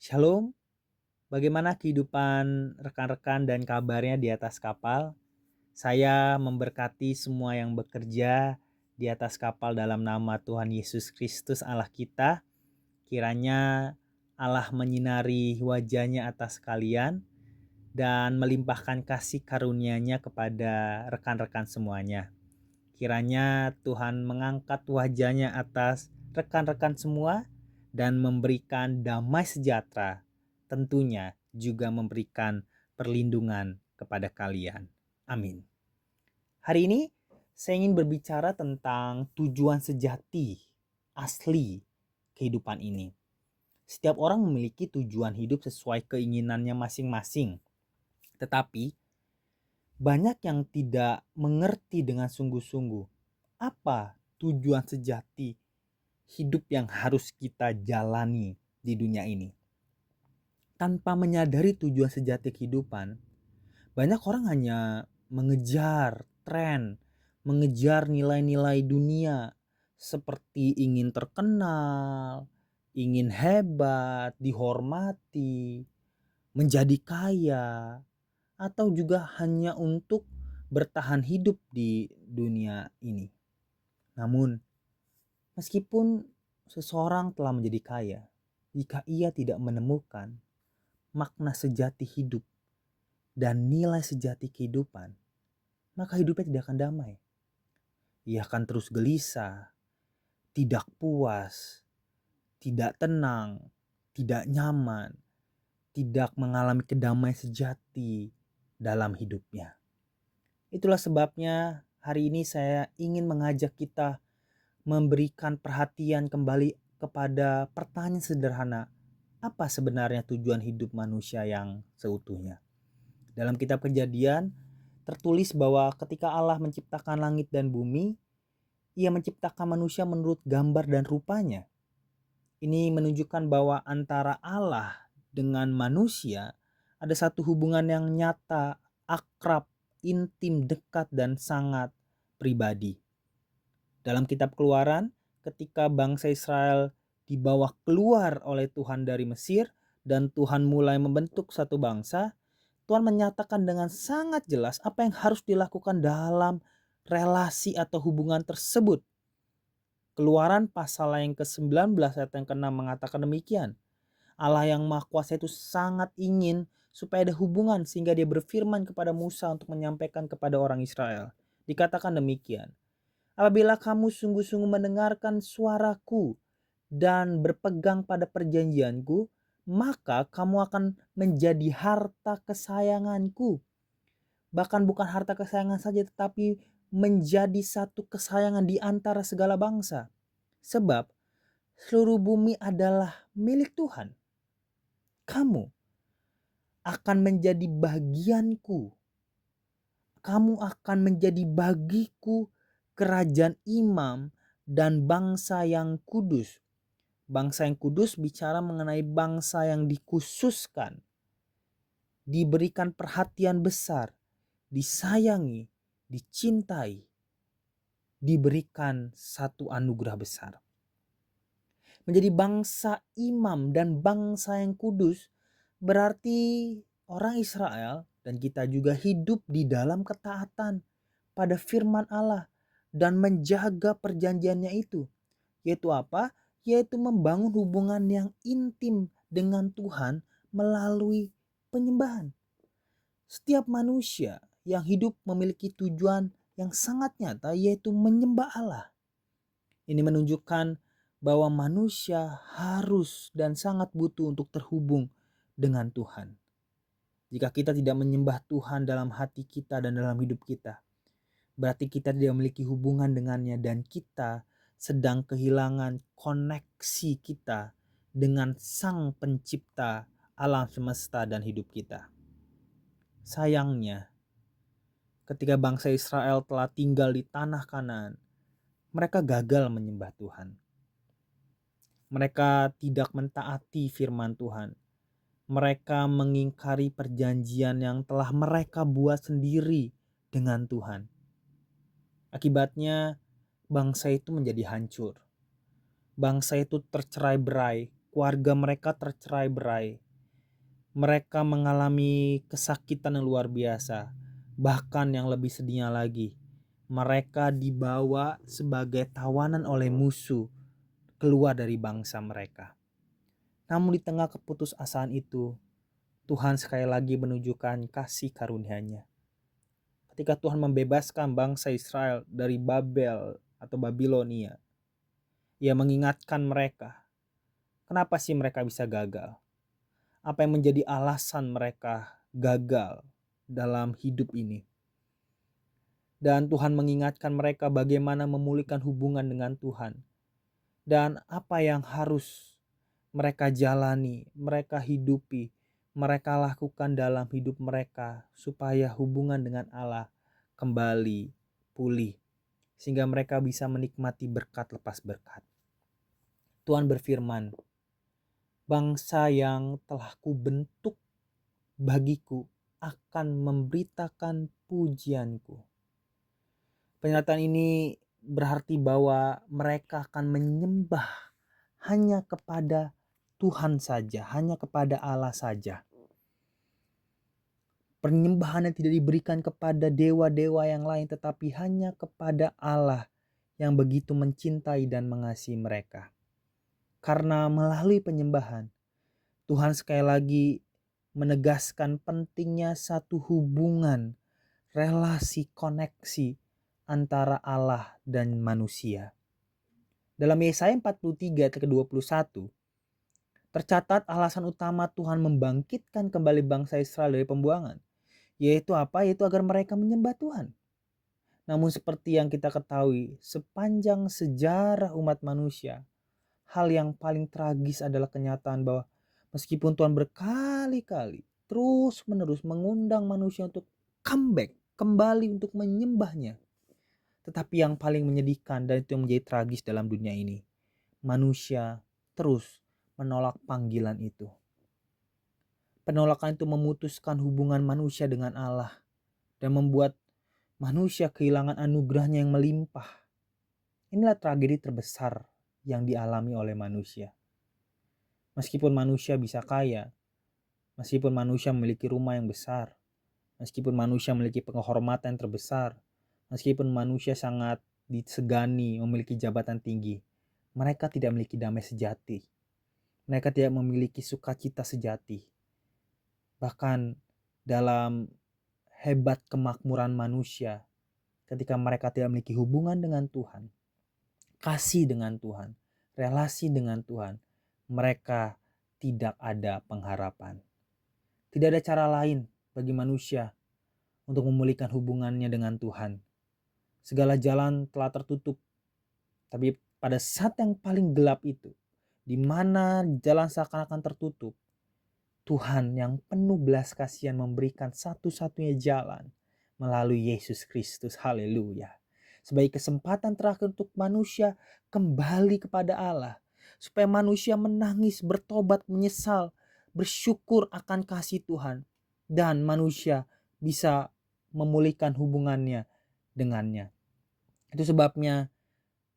Shalom, bagaimana kehidupan rekan-rekan dan kabarnya di atas kapal? Saya memberkati semua yang bekerja di atas kapal dalam nama Tuhan Yesus Kristus Allah kita. Kiranya Allah menyinari wajahnya atas kalian dan melimpahkan kasih karunia-Nya kepada rekan-rekan semuanya. Kiranya Tuhan mengangkat wajahnya atas rekan-rekan semua dan memberikan damai sejahtera, tentunya juga memberikan perlindungan kepada kalian. Amin. Hari ini saya ingin berbicara tentang tujuan sejati asli kehidupan ini. Setiap orang memiliki tujuan hidup sesuai keinginannya masing-masing. Tetapi banyak yang tidak mengerti dengan sungguh-sungguh apa tujuan sejati hidup yang harus kita jalani di dunia ini. Tanpa menyadari tujuan sejati kehidupan, banyak orang hanya mengejar tren, mengejar nilai-nilai dunia seperti ingin terkenal, ingin hebat, dihormati, menjadi kaya, atau juga hanya untuk bertahan hidup di dunia ini. Namun, meskipun seseorang telah menjadi kaya, jika ia tidak menemukan makna sejati hidup dan nilai sejati kehidupan, maka hidupnya tidak akan damai. Ia akan terus gelisah, tidak puas, tidak tenang, tidak nyaman, tidak mengalami kedamaian sejati dalam hidupnya. Itulah sebabnya hari ini saya ingin mengajak kita memberikan perhatian kembali kepada pertanyaan sederhana. Apa sebenarnya tujuan hidup manusia yang seutuhnya? Dalam kitab Kejadian tertulis bahwa ketika Allah menciptakan langit dan bumi, ia menciptakan manusia menurut gambar dan rupanya. Ini menunjukkan bahwa antara Allah dengan manusia ada satu hubungan yang nyata, akrab, intim, dekat, dan sangat pribadi. Dalam kitab Keluaran, ketika bangsa Israel dibawa keluar oleh Tuhan dari Mesir dan Tuhan mulai membentuk satu bangsa, Tuhan menyatakan dengan sangat jelas apa yang harus dilakukan dalam relasi atau hubungan tersebut. Keluaran pasal yang ke-19 ayat yang ke-6 mengatakan demikian. Allah yang Maha Kuasa itu sangat ingin supaya ada hubungan sehingga dia berfirman kepada Musa untuk menyampaikan kepada orang Israel. Dikatakan demikian. Apabila kamu sungguh-sungguh mendengarkan suaraku dan berpegang pada perjanjianku, maka kamu akan menjadi harta kesayanganku. Bahkan bukan harta kesayangan saja, tetapi menjadi satu kesayangan di antara segala bangsa. Sebab seluruh bumi adalah milik Tuhan. Kamu akan menjadi bagianku. Kamu akan menjadi bagiku kerajaan imam dan bangsa yang kudus. Bangsa yang kudus bicara mengenai bangsa yang dikhususkan, diberikan perhatian besar, disayangi, dicintai, diberikan satu anugerah besar. Menjadi bangsa imam dan bangsa yang kudus berarti orang Israel dan kita juga hidup di dalam ketaatan pada firman Allah dan menjaga perjanjiannya itu. Yaitu apa? Yaitu membangun hubungan yang intim dengan Tuhan melalui penyembahan. Setiap manusia yang hidup memiliki tujuan yang sangat nyata, yaitu menyembah Allah. Ini menunjukkan bahwa manusia harus dan sangat butuh untuk terhubung dengan Tuhan. Jika kita tidak menyembah Tuhan dalam hati kita dan dalam hidup kita, berarti kita tidak memiliki hubungan dengannya dan kita sedang kehilangan koneksi kita dengan Sang Pencipta alam semesta dan hidup kita. Sayangnya, ketika bangsa Israel telah tinggal di tanah Kanaan, mereka gagal menyembah Tuhan. Mereka tidak mentaati firman Tuhan. Mereka mengingkari perjanjian yang telah mereka buat sendiri dengan Tuhan. Akibatnya bangsa itu menjadi hancur. Bangsa itu tercerai-berai keluarga mereka tercerai-berai. Mereka mengalami kesakitan yang luar biasa. Bahkan yang lebih sedihnya lagi, mereka dibawa sebagai tawanan oleh musuh keluar dari bangsa mereka. Namun di tengah keputusasaan itu, Tuhan sekali lagi menunjukkan kasih karunia-Nya. Ketika Tuhan membebaskan bangsa Israel dari Babel atau Babilonia, Ia mengingatkan mereka, kenapa sih mereka bisa gagal? Apa yang menjadi alasan mereka gagal dalam hidup ini? Dan Tuhan mengingatkan mereka bagaimana memulihkan hubungan dengan Tuhan. Dan apa yang harus mereka jalani, mereka hidupi, mereka lakukan dalam hidup mereka supaya hubungan dengan Allah kembali pulih. Sehingga mereka bisa menikmati berkat lepas berkat. Tuhan berfirman, bangsa yang telah kubentuk bagiku akan memberitakan pujianku. Pernyataan ini berarti bahwa mereka akan menyembah hanya kepada Tuhan saja, hanya kepada Allah saja. Penyembahan yang tidak diberikan kepada dewa-dewa yang lain, tetapi hanya kepada Allah yang begitu mencintai dan mengasihi mereka. Karena melalui penyembahan, Tuhan sekali lagi menegaskan pentingnya satu hubungan, relasi, koneksi antara Allah dan manusia. Dalam Yesaya 43 ayat ke-21, tercatat alasan utama Tuhan membangkitkan kembali bangsa Israel dari pembuangan. Yaitu apa? Yaitu agar mereka menyembah Tuhan. Namun seperti yang kita ketahui, sepanjang sejarah umat manusia, hal yang paling tragis adalah kenyataan bahwa meskipun Tuhan berkali-kali terus-menerus mengundang manusia untuk comeback, kembali untuk menyembahnya. Tetapi yang paling menyedihkan dan itu yang menjadi tragis dalam dunia ini, manusia terus menolak panggilan itu. Penolakan itu memutuskan hubungan manusia dengan Allah dan membuat manusia kehilangan anugerahnya yang melimpah. Inilah tragedi terbesar yang dialami oleh manusia. Meskipun manusia bisa kaya, meskipun manusia memiliki rumah yang besar, meskipun manusia memiliki penghormatan yang terbesar, meskipun manusia sangat disegani, memiliki jabatan tinggi, mereka tidak memiliki damai sejati. Mereka tidak memiliki sukacita sejati. Bahkan dalam hebat kemakmuran manusia, ketika mereka tidak memiliki hubungan dengan Tuhan, kasih dengan Tuhan, relasi dengan Tuhan, mereka tidak ada pengharapan. Tidak ada cara lain bagi manusia untuk memulihkan hubungannya dengan Tuhan. Segala jalan telah tertutup. Tapi pada saat yang paling gelap itu, di mana jalan seakan-akan tertutup, Tuhan yang penuh belas kasihan memberikan satu-satunya jalan melalui Yesus Kristus. Haleluya. Sebagai kesempatan terakhir untuk manusia kembali kepada Allah. Supaya manusia menangis, bertobat, menyesal, bersyukur akan kasih Tuhan. Dan manusia bisa memulihkan hubungannya dengannya. Itu sebabnya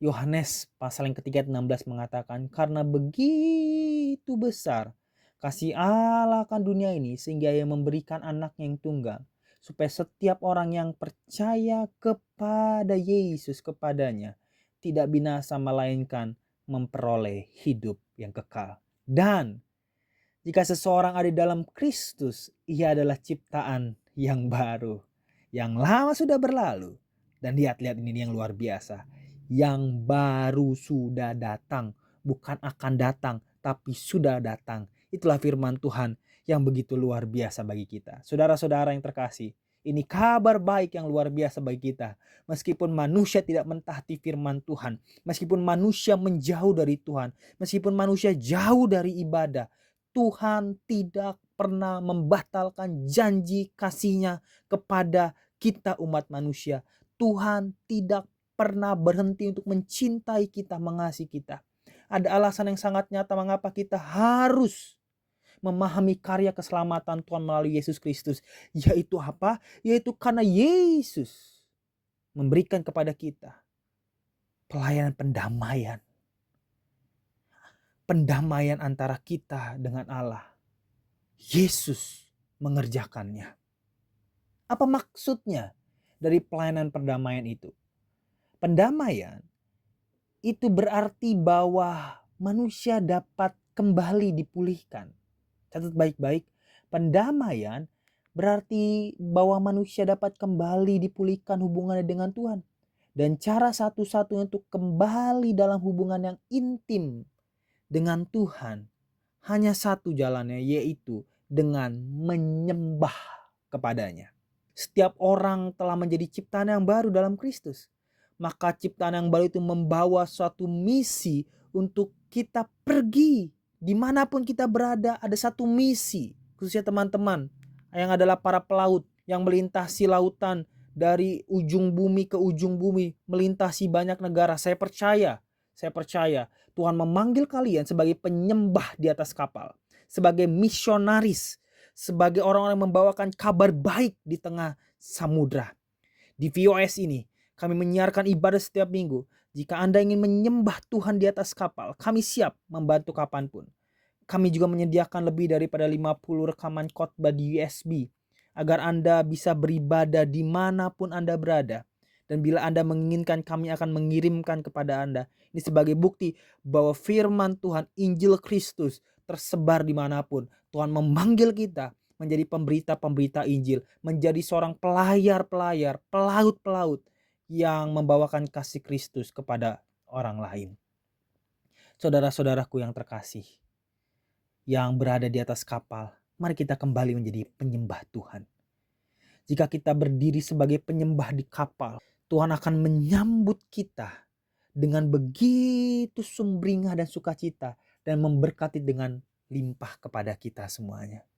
Yohanes pasal yang ketiga 16 mengatakan, karena begitu besar kasih Allah akan dunia ini sehingga Ia memberikan anaknya yang tunggal, supaya setiap orang yang percaya kepada Yesus, kepadanya, tidak binasa melainkan memperoleh hidup yang kekal. Dan jika seseorang ada dalam Kristus, ia adalah ciptaan yang baru. Yang lama sudah berlalu. Dan lihat-lihat ini yang luar biasa. Yang baru sudah datang. Bukan akan datang, tapi sudah datang. Itulah firman Tuhan yang begitu luar biasa bagi kita. Saudara-saudara yang terkasih, ini kabar baik yang luar biasa bagi kita. Meskipun manusia tidak mentaati firman Tuhan, meskipun manusia menjauh dari Tuhan, meskipun manusia jauh dari ibadah, Tuhan tidak pernah membatalkan janji kasih-Nya kepada kita umat manusia. Tuhan tidak pernah berhenti untuk mencintai kita, mengasihi kita. Ada alasan yang sangat nyata mengapa kita harus memahami karya keselamatan Tuhan melalui Yesus Kristus. Yaitu apa? Yaitu karena Yesus memberikan kepada kita pelayanan pendamaian. pendamaian antara kita dengan Allah. Yesus mengerjakannya. Apa maksudnya dari pelayanan perdamaian itu? Pendamaian itu berarti bahwa manusia dapat kembali dipulihkan. Catat baik-baik, pendamaian berarti bahwa manusia dapat kembali dipulihkan hubungannya dengan Tuhan. Dan cara satu-satunya untuk kembali dalam hubungan yang intim dengan Tuhan hanya satu jalannya, yaitu dengan menyembah kepadanya. Setiap orang telah menjadi ciptaan yang baru dalam Kristus. Maka ciptaan yang baru itu membawa suatu misi untuk kita pergi. Dimanapun kita berada, ada satu misi. Khususnya teman-teman yang adalah para pelaut yang melintasi lautan dari ujung bumi ke ujung bumi, melintasi banyak negara. Saya percaya Tuhan memanggil kalian sebagai penyembah di atas kapal, sebagai misionaris, sebagai orang-orang yang membawakan kabar baik di tengah samudra. Di VOS ini kami menyiarkan ibadah setiap minggu. Jika Anda ingin menyembah Tuhan di atas kapal, kami siap membantu kapanpun. Kami juga menyediakan lebih daripada 50 rekaman khotbah di USB agar Anda bisa beribadah dimanapun Anda berada. Dan bila Anda menginginkan, kami akan mengirimkan kepada Anda. Ini sebagai bukti bahwa firman Tuhan, Injil Kristus tersebar dimanapun. Tuhan memanggil kita menjadi pemberita-pemberita Injil, menjadi seorang pelayar-pelayar, pelaut-pelaut yang membawakan kasih Kristus kepada orang lain. Saudara-saudaraku yang terkasih, yang berada di atas kapal, mari kita kembali menjadi penyembah Tuhan. Jika kita berdiri sebagai penyembah di kapal, Tuhan akan menyambut kita dengan begitu sumringah dan sukacita dan memberkati dengan limpah kepada kita semuanya.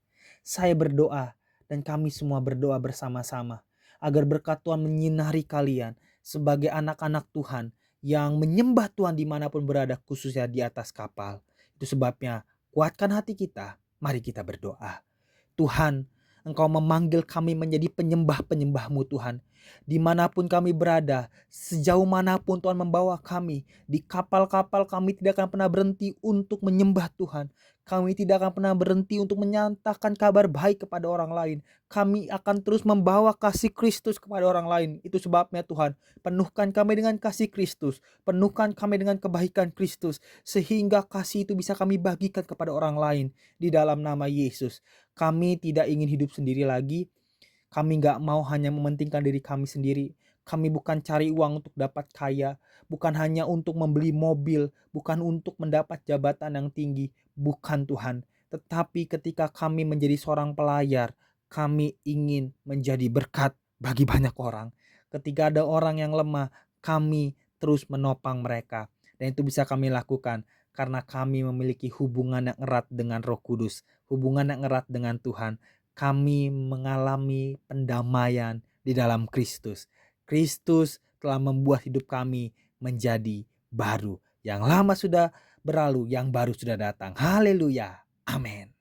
Saya berdoa dan kami semua berdoa bersama-sama agar berkat Tuhan menyinari kalian sebagai anak-anak Tuhan yang menyembah Tuhan dimanapun berada, khususnya di atas kapal. Itu sebabnya kuatkan hati kita, mari kita berdoa. Tuhan, Engkau memanggil kami menjadi penyembah-penyembah-Mu Tuhan. Dimanapun kami berada, sejauh manapun Tuhan membawa kami, di kapal-kapal kami tidak akan pernah berhenti untuk menyembah Tuhan. Kami tidak akan pernah berhenti untuk menyatakan kabar baik kepada orang lain. Kami akan terus membawa kasih Kristus kepada orang lain. Itu sebabnya Tuhan, penuhkan kami dengan kasih Kristus. Penuhkan kami dengan kebaikan Kristus. Sehingga kasih itu bisa kami bagikan kepada orang lain. Di dalam nama Yesus. Kami tidak ingin hidup sendiri lagi. Kami gak mau hanya mementingkan diri kami sendiri. Kami bukan cari uang untuk dapat kaya, bukan hanya untuk membeli mobil, bukan untuk mendapat jabatan yang tinggi, bukan Tuhan. Tetapi ketika kami menjadi seorang pelayar, kami ingin menjadi berkat bagi banyak orang. Ketika ada orang yang lemah, kami terus menopang mereka. Dan itu bisa kami lakukan karena kami memiliki hubungan yang erat dengan Roh Kudus, hubungan yang erat dengan Tuhan. Kami mengalami pendamaian di dalam Kristus. Kristus telah membuat hidup kami menjadi baru. Yang lama sudah berlalu, yang baru sudah datang. Haleluya. Amin.